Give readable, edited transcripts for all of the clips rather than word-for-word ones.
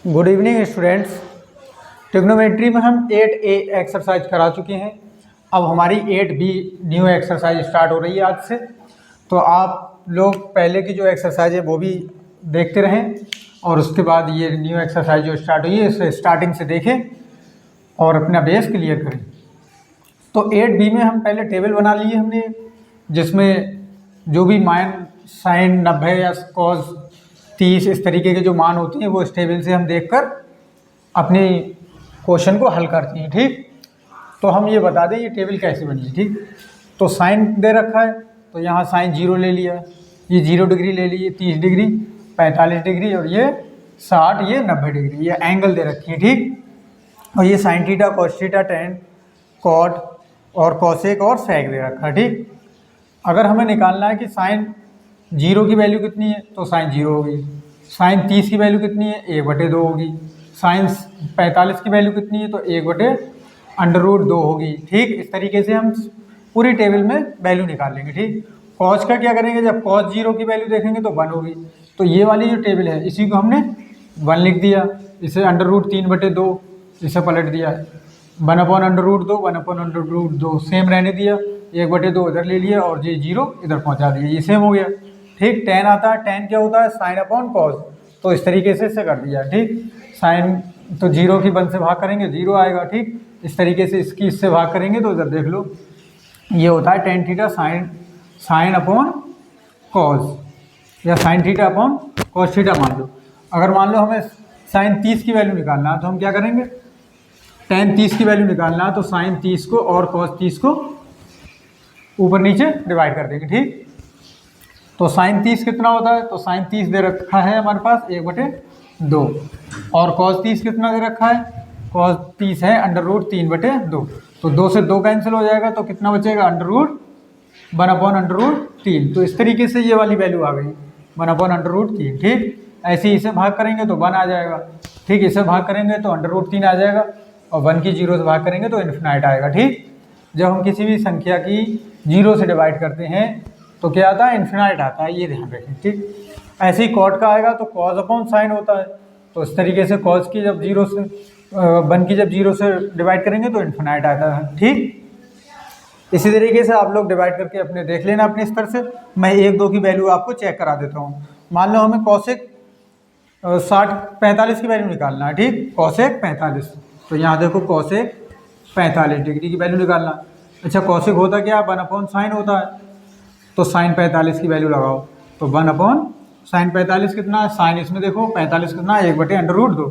Good evening students. Trigonometry में हम 8A exercise करा चुके हैं। अब हमारी 8B न्यू एक्सरसाइज स्टार्ट हो रही है आज से। तो आप लोग पहले की जो एक्सरसाइज है वो भी देखते रहें और उसके बाद ये न्यू एक्सरसाइज जो स्टार्ट हुई है इसे स्टार्टिंग से देखें और अपना बेस क्लियर करें। तो 8B में हम पहले टेबल बना लिए हमने, जिसमें जो भी मान साइन 90 या कॉस 30 इस तरीके के जो मान होती हैं वो इस टेबल से हम देखकर अपने क्वेश्चन को हल करते हैं। ठीक, तो हम ये बता दें ये टेबल कैसे बनी है। ठीक, तो साइन दे रखा है तो यहाँ साइन 0 ले लिया, ये 0 डिग्री ले ली, 30 डिग्री, 45 डिग्री और ये 60, ये 90 डिग्री, ये एंगल दे रखी है। ठीक, और ये sine theta, cos theta, tan, cot और कॉसेक और सेक दे रखा है। ठीक, अगर हमें निकालना है कि साइन 0 की वैल्यू कितनी है तो साइन 0 होगी, साइन 30 की वैल्यू कितनी है 1/2 होगी, साइन 45 की वैल्यू कितनी है तो 1/√2 होगी। ठीक, इस तरीके से हम पूरी टेबल में वैल्यू निकाल लेंगे। ठीक, कॉस का क्या करेंगे, जब कॉस 0 की वैल्यू देखेंगे तो 1 होगी, तो ये वाली जो टेबल है इसी को हमने 1 लिख दिया, इसे √3/2 इसे पलट दिया, 1/√2 1/√2 सेम रहने दिया, 1/2 इधर ले लिया और ये 0 इधर पहुंचा दिया, ये सेम हो गया। ठीक, टेन आता है, टेन क्या होता है साइन अपॉन कॉस, तो इस तरीके से इसे कर दिया। ठीक, साइन तो 0 की 1 से भाग करेंगे 0 आएगा। ठीक, इस तरीके से इसकी इससे भाग करेंगे तो इधर देख लो ये होता है tan theta sine upon cos या sine theta upon cos theta मान लो। अगर मान लो हमें साइन 30 की वैल्यू निकालना है तो हम क्या करेंगे, टेन 30 की वैल्यू निकालना है तो साइन 30 को और कॉस 30 को ऊपर नीचे डिवाइड कर देंगे। ठीक, तो साइन 30 कितना होता है तो साइन 30 दे रखा है हमारे पास 1/2 और कॉस 30 कितना दे रखा है, कॉस 30 है √3/2, तो 2 से 2 कैंसिल हो जाएगा तो कितना बचेगा √1/√3। तो इस तरीके से ये वाली वैल्यू आ गई 1/√3। ठीक, ऐसे ही इसे भाग करेंगे तो 1 आ जाएगा। ठीक, इसे भाग करेंगे तो √3 आ जाएगा और 1 की 0 से भाग करेंगे तो इन्फिनाइट आएगा। ठीक, जब हम किसी भी संख्या की 0 से डिवाइड करते हैं तो क्या आता है इन्फिनाइट आता है, ये ध्यान रखें। ठीक, ऐसे ही कॉट का आएगा तो कॉस अपॉन साइन होता है, तो इस तरीके से कॉस की जब 0 से 1 की जब 0 से डिवाइड करेंगे तो इन्फिनाइट आता है। ठीक, इसी तरीके से आप लोग डिवाइड करके अपने देख लेना अपने स्तर से। मैं 1, 2 की वैल्यू आपको चेक करा देता हूँ। मान लो हमें कॉसेक 45 की वैल्यू निकालना है। ठीक, कॉसेक 45, तो यहाँ देखो कॉसेक 45 डिग्री की वैल्यू निकालना। अच्छा, कॉसेक होता क्या, 1/sin होता है, तो साइन 45 की वैल्यू लगाओ तो 1/sin 45 कितना है, साइन इसमें देखो 45 कितना है 1/√2,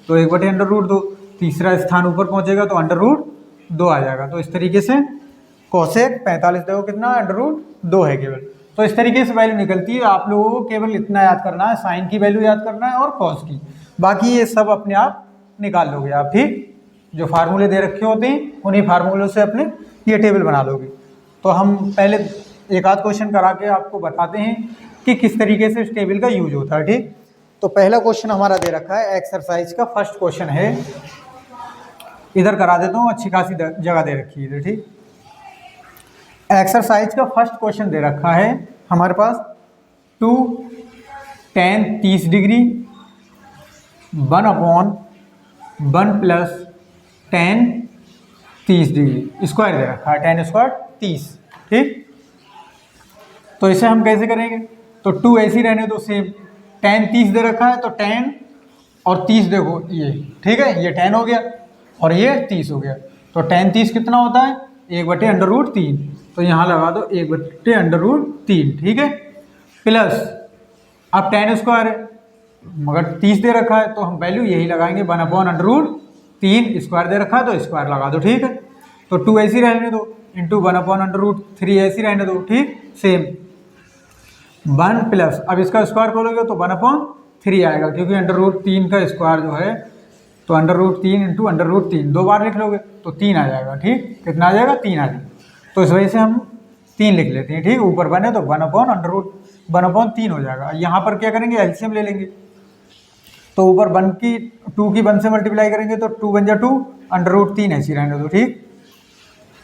तो 1/√2 तीसरा स्थान ऊपर पहुंचेगा तो √2 आ जाएगा। तो इस तरीके से कॉसेक 45 देखो कितना √2 है केवल। तो इस तरीके से वैल्यू निकलती है। आप लोगों को केवल इतना याद करना है, साइन की वैल्यू याद करना है और कॉस की, बाकी ये सब अपने आप निकाल लोगे आप। ठीक, जो फार्मूले दे रखे होते हैं उन्हीं फार्मूलों से अपने ये टेबल बना लोगे। तो हम पहले एक आध क्वेश्चन करा के आपको बताते हैं कि किस तरीके से इस टेबल का यूज होता है। ठीक, तो पहला क्वेश्चन हमारा दे रखा है एक्सरसाइज का फर्स्ट क्वेश्चन है, इधर करा देता हूँ, अच्छी खासी जगह दे रखी है इधर। ठीक, एक्सरसाइज का फर्स्ट क्वेश्चन दे रखा है हमारे पास 2 tan 30 degree 1/1 + tan 30 degree square दे रखा है, tan स्क्वायर 30। ठीक, तो इसे हम कैसे करेंगे, तो 2 ऐसी रहने दो सेम, tan 30 दे रखा है तो tan और 30 देखो ये, ठीक है, ये tan हो गया और ये 30 हो गया, तो tan 30 कितना होता है 1/√3, तो यहाँ लगा दो 1/√3। ठीक है, प्लस अब tan स्क्वायर है मगर 30 दे रखा है तो हम वैल्यू यही लगाएंगे 1/√3, स्क्वायर दे रखा है तो स्क्वायर लगा दो। ठीक है, तो 2 ऐसी रहने दो इंटू 1/√3 ऐसी रहने दो। ठीक, सेम 1 प्लस अब इसका स्क्वायर खोलोगे तो 1/3 आएगा, क्योंकि √3 का स्क्वायर जो है तो √3 इंटू √3 2 बार लिख लोगे तो 3 आ जाएगा। ठीक, कितना आ जाएगा 3 आ जाएगा, तो इस वजह से हम 3 लिख लेते हैं। ठीक, ऊपर बने तो 1/3 हो जाएगा। यहाँ पर क्या करेंगे एलसीएम ले लेंगे, तो ऊपर 2 की 1 से मल्टीप्लाई करेंगे तो 2 × 2 √3 ऐसी रहने दो। ठीक,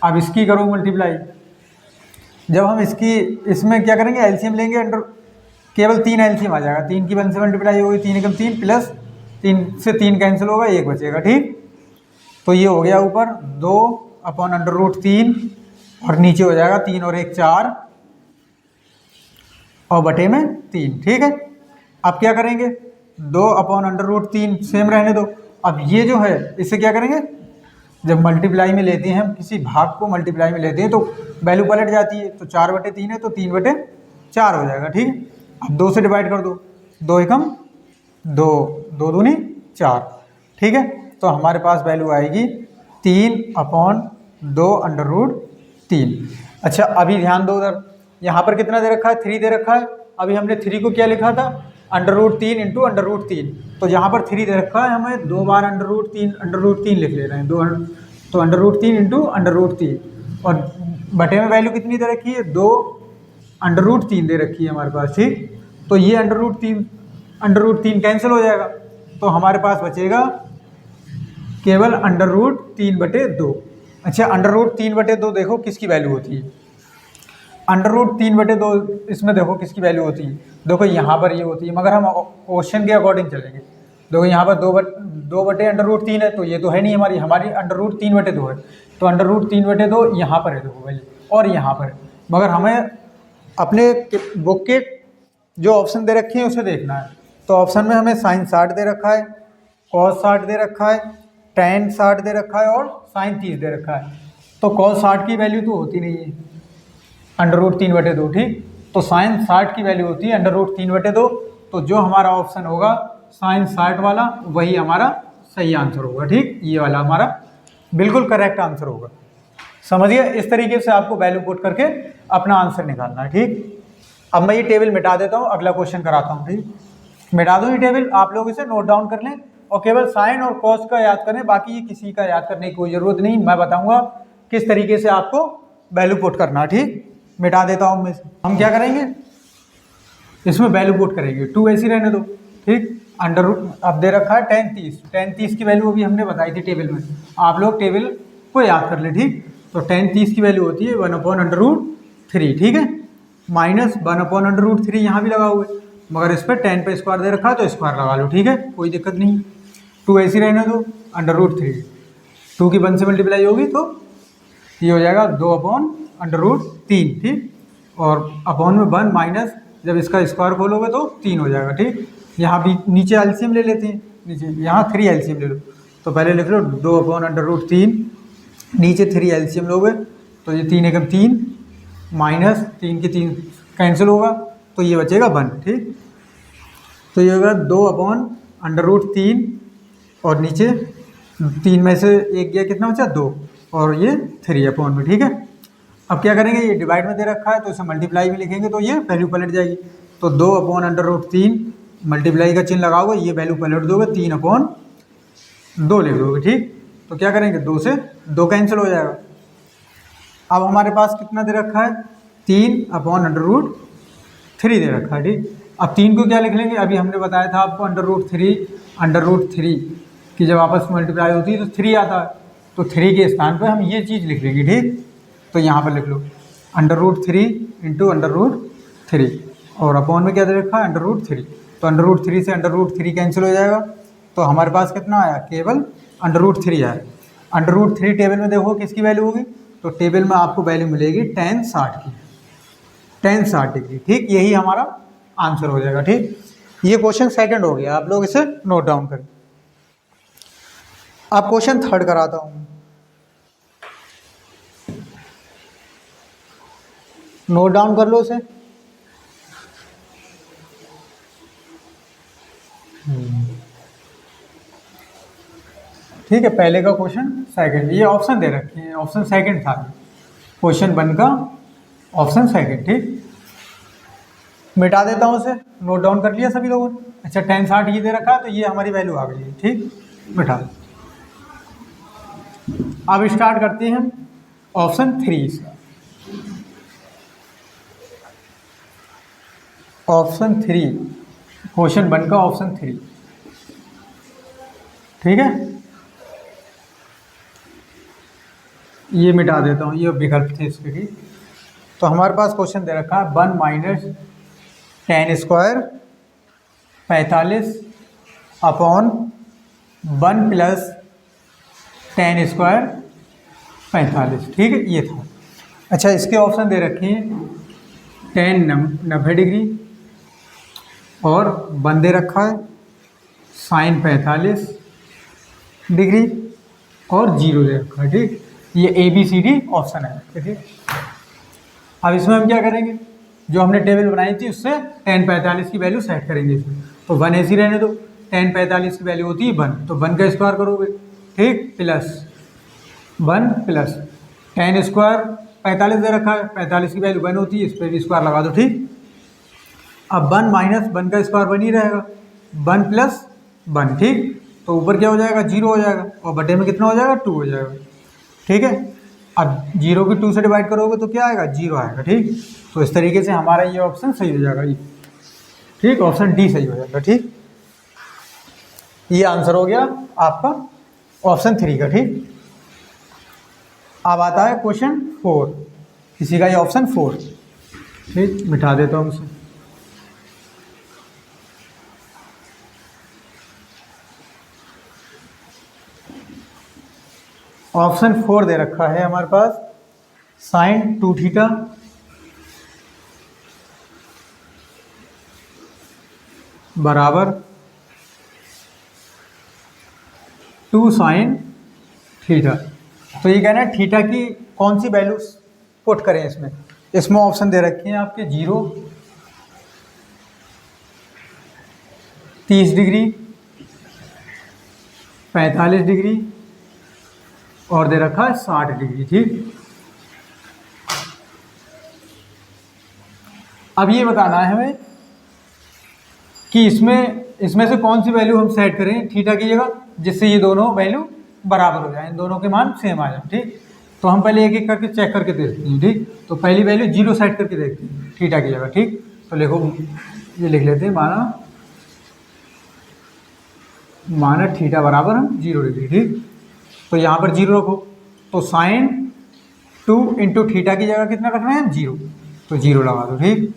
अब इसकी करो मल्टीप्लाई, जब हम इसमें क्या करेंगे एलसीएम लेंगे, केवल 3 एलसीएम आ जाएगा, 3 की 1 से मल्टीप्लाई होगी 3 × 3 प्लस 3 से 3 कैंसिल होगा, 1 बचेगा। ठीक, तो ये हो गया ऊपर 2/√3 और नीचे हो जाएगा 3 और 1 4 और बटे में 3। ठीक है, अब क्या करेंगे, 2/√3 सेम रहने दो। अब ये जो है इसे क्या करेंगे, जब मल्टीप्लाई में लेते हैं हम किसी भाग को मल्टीप्लाई में लेते हैं तो वैल्यू पलट जाती है। तो 4/3 है तो 3/4 हो जाएगा। ठीक है, अब 2 से डिवाइड कर दो, 2 एकम 2, 2 दूनी 4। ठीक है, तो हमारे पास वैल्यू आएगी 3/2√3। अच्छा, अभी ध्यान दो उधर, यहाँ पर कितना दे रखा है, 3 दे रखा है। अभी हमने 3 को क्या लिखा था, √3 इंटू √3। तो यहाँ पर 3 दे रखा है, हमें 2 बार √3 लिख ले रहे हैं, 2 तो √3 इंटू √3 और बटे में वैल्यू कितनी दे रखी है, 2/3 दे रखी है हमारे पास। ठीक, तो ये √3 कैंसिल हो जाएगा, तो हमारे पास बचेगा केवल √3/2। अच्छा, √3/2 देखो किसकी वैल्यू होती है, √3/2 इसमें देखो किसकी वैल्यू होती है। देखो यहाँ पर ये होती है, मगर हम क्वेश्चन के अकॉर्डिंग चलेंगे। देखो यहाँ पर 2/√3 है, तो ये तो है नहीं हमारी √3/2 है। तो √3/2 यहाँ पर है, देखो वैल्यू, और यहाँ पर है। मगर हमें अपने बुक के जो ऑप्शन दे रखे हैं उसे देखना है। तो ऑप्शन में हमें sin 60 दे रखा है, cos 60 दे रखा है, tan 60 दे रखा है और sin 30 दे रखा है। तो cos 60 की वैल्यू तो होती नहीं है √3/2। ठीक, तो sin 60 की वैल्यू होती है √3/2। तो जो हमारा ऑप्शन होगा sin 60 वाला वही हमारा सही आंसर होगा। ठीक, ये वाला हमारा बिल्कुल करेक्ट आंसर होगा। समझिए, इस तरीके से आपको वैल्यू पुट करके अपना आंसर निकालना है। ठीक, अब मैं ये टेबल मिटा देता हूँ, अगला क्वेश्चन कराता हूँ। ठीक, मिटा दूँ ये टेबल, आप लोग इसे नोट डाउन कर लें और केवल साइन और कॉस का याद करें, बाकी ये किसी का याद करने की कोई ज़रूरत नहीं। मैं बताऊंगा किस तरीके से आपको वैल्यू पुट करना। ठीक, मिटा देता हूँ मैं, हम क्या करेंगे इसमें वैल्यू पुट करेंगे, 2 ऐसी रहने दो। ठीक, अब दे रखा है tan 30 की वैल्यू अभी हमने बताई थी टेबल में, आप लोग टेबल को याद कर ले। ठीक, तो tan 30 की वैल्यू होती है 1/√3। ठीक है, माइनस 1/√3 यहाँ भी लगा हुआ है, मगर इस पर tan पे स्क्वायर दे रखा है तो स्क्वायर लगा लो। ठीक है, कोई दिक्कत नहीं। 2 ऐसी रहने दो, √3, 2 की 1 से मल्टीप्लाई होगी तो ये हो जाएगा 2/√3। ठीक, और अपॉन में 1 माइनस, जब इसका स्क्वायर खोलोगे तो 3 हो जाएगा। ठीक, यहाँ भी नीचे एलसीएम ले लेते हैं, नीचे यहाँ 3 एलसीएम ले लो। तो पहले लिख लो 2/√3, नीचे 3 एलसीएम लोगे तो ये 3 एकम 3 माइनस 3 की 3 कैंसिल होगा तो ये बचेगा 1। ठीक, तो ये होगा 2/√3 और नीचे 3 में से 1 गया, कितना बचा 2, और ये 3 अपॉन में। ठीक है, अब क्या करेंगे, ये डिवाइड में दे रखा है तो इसे मल्टीप्लाई में लिखेंगे तो ये वैल्यू पलट जाएगी। तो 2/√3 मल्टीप्लाई का चिन्ह लगाओगे, ये वैल्यू पलट दोगे, 3/2 लिख दोगे। ठीक, तो क्या करेंगे, 2 से 2 कैंसिल हो जाएगा। अब हमारे पास कितना दे रखा है, 3/√3 दे रखा है। ठीक, अब 3 को क्या लिख लेंगे, अभी हमने बताया था आपको √3 की जब आपस में मल्टीप्लाई होती है तो 3 आता है, तो 3 के स्थान पर हम ये चीज़ लिख लेंगे। ठीक, तो यहाँ पर लिख लो √3 इंटू √3 और अपॉन में क्या दे रखा है, √3। तो √3 से √3 कैंसिल हो जाएगा, तो हमारे पास कितना आया, केवल √3 आया। √3 टेबल में देखो किसकी वैल्यू होगी, तो टेबल में आपको वैल्यू मिलेगी tan 60 की, tan 60 डिग्री। ठीक, यही हमारा आंसर हो जाएगा। ठीक, ये क्वेश्चन सेकंड हो गया, आप लोग इसे नोट डाउन करें। अब क्वेश्चन थर्ड कराता हूँ, नोट डाउन कर लो इसे। ठीक है, पहले का क्वेश्चन सेकंड, ये ऑप्शन दे रखे हैं, ऑप्शन सेकंड था क्वेश्चन 1 का, ऑप्शन सेकंड। ठीक, मिटा देता हूँ इसे, नोट डाउन कर लिया सभी लोगों ने। अच्छा, tan 60 ये दे रखा है तो ये हमारी वैल्यू आ गई है। ठीक, मिटा दो। अब स्टार्ट करते हैं ऑप्शन 3 से। ऑप्शन 3, क्वेश्चन 1 का ऑप्शन 3। ठीक है, ये मिटा देता हूँ, ये विकल्प थे इसके। ठीक, तो हमारे पास क्वेश्चन दे रखा है 1 minus tan² 45 upon 1 plus tan square 45, ठीक है, ये था। अच्छा, इसके ऑप्शन दे रखे हैं tan 90 डिग्री और 1 दे रखा है sin 45 डिग्री और 0 दे रखा है, ठीक। ये ABCD ऑप्शन है, ठीक। अब इसमें हम क्या करेंगे, जो हमने टेबल बनाई थी उससे tan 45 की वैल्यू सेट करेंगे इसमें। तो 1 ऐसी रहने दो, tan 45 की वैल्यू होती है 1, तो 1 का स्क्वायर करोगे, ठीक, प्लस 1 प्लस tan स्क्वायर 45 दे रखा है, 45 की वैल्यू 1 होती है, इस पर भी स्क्वायर लगा दो, ठीक। अब 1 माइनस 1 का स्क्वायर 1 ही रहेगा, 1 प्लस 1, ठीक। तो ऊपर क्या हो जाएगा, 0 हो जाएगा और बटे में कितना हो जाएगा, 2 हो जाएगा, ठीक है। अब 0 की 2 से डिवाइड करोगे तो क्या आएगा, 0 आएगा, ठीक। तो इस तरीके से हमारा ये ऑप्शन सही हो जाएगा, ये ठीक, ऑप्शन डी सही हो जाएगा, ठीक। ये आंसर हो गया आपका ऑप्शन 3 का, ठीक। अब आता है क्वेश्चन 4, किसी का ये ऑप्शन 4, ठीक, मिटा देता हूँ उसे। ऑप्शन 4 दे रखा है हमारे पास sin 2 थीटा बराबर 2 sin थीटा। तो ये कहना है थीटा की कौन सी वैल्यू पुट करें इसमें। इसमें ऑप्शन दे रखे हैं आपके 0, 30 डिग्री, 45 डिग्री और दे रखा है 60 डिग्री, ठीक। अब ये बताना है हमें कि इसमें से कौन सी वैल्यू हम सेट करें थीटा की जगह, जिससे ये दोनों वैल्यू बराबर हो जाए, इन दोनों के मान सेम आ जाए, ठीक। तो हम पहले एक एक करके चेक करके देखते हैं, ठीक। तो पहली वैल्यू 0 सेट करके देखते हैं थीटा की जगह, ठीक। तो देखो ये लिख लेते हैं, माना थीटा बराबर हम 0 डिग्री, ठीक। तो यहाँ पर 0 रखो, तो sin 2 इंटू थीटा की जगह कितना रखना है, 0, तो 0 लगा दो, ठीक।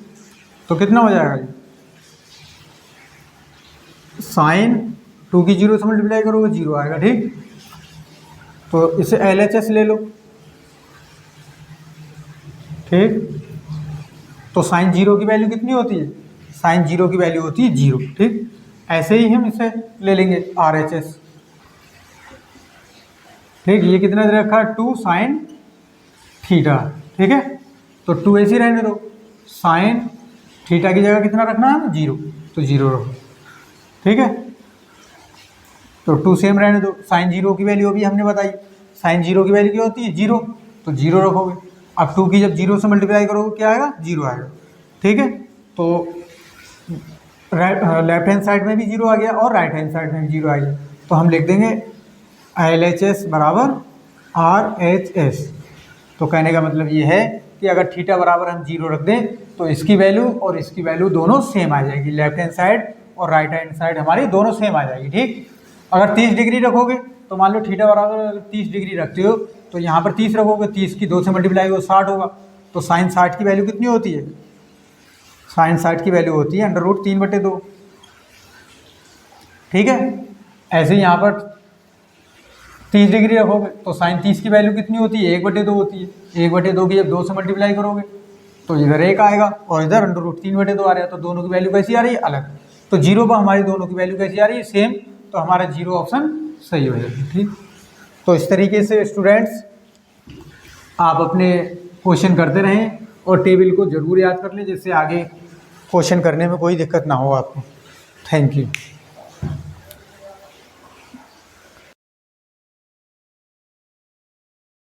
तो कितना हो जाएगा ये, sin 2 की 0 से मल्टीप्लाई करोगे 0 आएगा, ठीक। तो इसे LHS ले लो, ठीक। तो sin 0 की वैल्यू कितनी होती है, sin 0 की वैल्यू होती है 0, ठीक। ऐसे ही हम इसे ले लेंगे RHS, ठीक। ये कितना दे रखा है, 2 sin थीटा, ठीक है। तो 2 ऐसे रहने दो, sin थीटा की जगह कितना रखना है, 0, तो 0 रखो, ठीक है। तो 2 सेम रहने दो, sin 0 की वैल्यू अभी हमने बताई, sin 0 की वैल्यू क्या होती है, 0, तो 0 रखोगे। अब 2 की जब 0 से मल्टीप्लाई करोगे क्या आएगा, 0 आएगा, ठीक है। तो लेफ्ट हैंड साइड में भी 0 आ गया और राइट हैंड साइड में भी 0 आ गया, तो हम लिख देंगे LHS बराबर RHS। तो कहने का मतलब ये है कि अगर थीटा बराबर हम 0 रख दें तो इसकी वैल्यू और इसकी वैल्यू दोनों सेम आ जाएगी, लेफ्ट हैंड साइड और राइट हैंड साइड हमारी दोनों सेम आ जाएगी, ठीक। अगर 30 डिग्री रखोगे तो मान लो थीटा बराबर 30 डिग्री रखते हो तो यहाँ पर 30 रखोगे, 30 की 2 से मल्टीप्लाई हो 60 होगा, तो sin 60 की वैल्यू कितनी होती है, sin 60 की वैल्यू होती है √3/2, ठीक है। ऐसे ही यहाँ पर 30 डिग्री रखोगे तो sin 30 की वैल्यू कितनी होती है, 1/2 होती है, 1/2 की जब 2 से मल्टीप्लाई करोगे तो इधर 1 आएगा और इधर √3/2 आ रहा है, तो दोनों की वैल्यू कैसी आ रही है, अलग। तो 0 पर हमारी दोनों की वैल्यू कैसी आ रही है, सेम, तो हमारा 0 ऑप्शन सही हो जाएगा, ठीक। तो इस तरीके से स्टूडेंट्स आप अपने क्वेश्चन करते रहें और टेबल को ज़रूर याद कर लें, जिससे आगे क्वेश्चन करने में कोई दिक्कत ना हो आपको। Thank you.